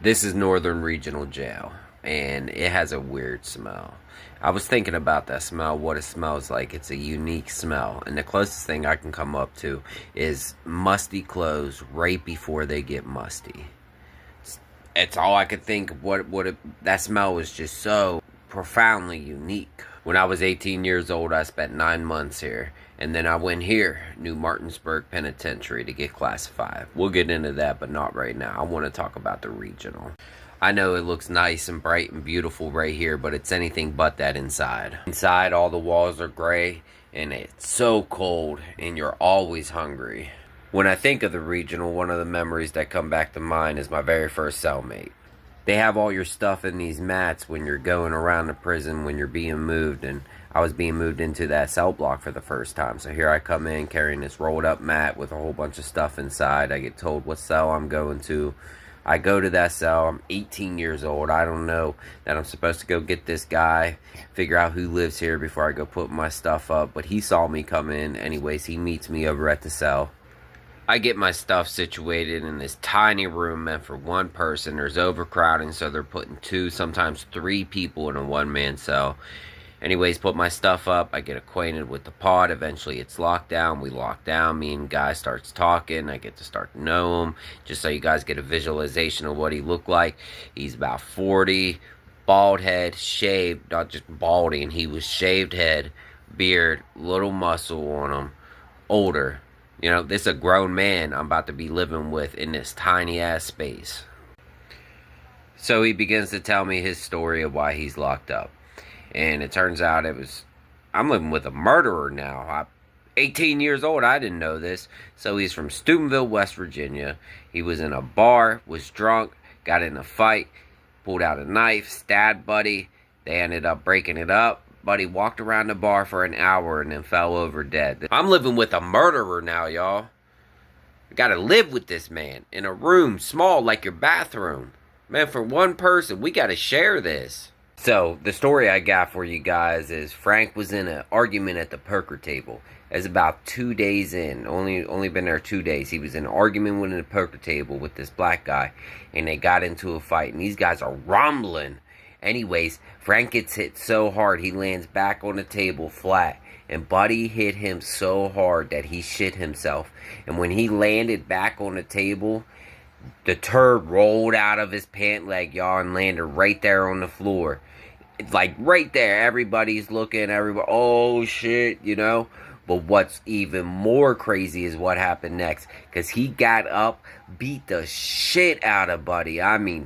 This is Northern Regional Jail, and it has a weird smell. I was thinking about that smell, what it smells like. It's a unique smell, and the closest thing I can come up to is musty clothes right before they get musty. It's all I could think of that smell was just so profoundly unique. When I was 18 years old, I spent 9 months here. And then I went here, New Martinsburg Penitentiary, to get classified. We'll get into that, but not right now. I want to talk about the regional. I know it looks nice and bright and beautiful right here, but it's anything but that inside. Inside, all the walls are gray, and it's so cold, and you're always hungry. When I think of the regional, one of the memories that come back to mind is my very first cellmate. They have all your stuff in these mats when you're going around the prison, when you're being moved, and I was being moved into that cell block for the first time. So here I come in carrying this rolled up mat with a whole bunch of stuff inside. I get told what cell I'm going to. I go to that cell. I'm 18 years old. I don't know that I'm supposed to go get this guy, figure out who lives here before I go put my stuff up. But he saw me come in. Anyways, he meets me over at the cell. I get my stuff situated in this tiny room meant for one person. There's overcrowding, so they're putting 2, sometimes 3 people in a one-man cell. Anyways, put my stuff up. I get acquainted with the pod. Eventually, it's locked down. We lock down. Me and Guy starts talking. I get to start to know him. Just so you guys get a visualization of what he looked like. He's about 40, bald head, shaved, not just balding. He was shaved head, beard, little muscle on him, older. You know, this is a grown man I'm about to be living with in this tiny-ass space. So he begins to tell me his story of why he's locked up. And it turns out I'm living with a murderer now. I'm 18 years old, I didn't know this. So he's from Steubenville, West Virginia. He was in a bar, was drunk, got in a fight, pulled out a knife, stabbed Buddy. They ended up breaking it up. Buddy walked around the bar for an hour and then fell over dead. I'm living with a murderer now, y'all. I gotta live with this man in a room small like your bathroom. Man, for one person, we gotta share this. So, the story I got for you guys is Frank was in an argument at the poker table. It's about 2 days in. Only been there 2 days. He was in an argument with the poker table with this black guy. And they got into a fight. And these guys are rumbling. Anyways, Frank gets hit so hard he lands back on the table flat. And Buddy hit him so hard that he shit himself. And when he landed back on the table, the turd rolled out of his pant leg, y'all, and landed right there on the floor. It's like right there. Everybody's looking. Everybody, oh shit, you know. But what's even more crazy is what happened next. Because he got up, beat the shit out of Buddy. I mean,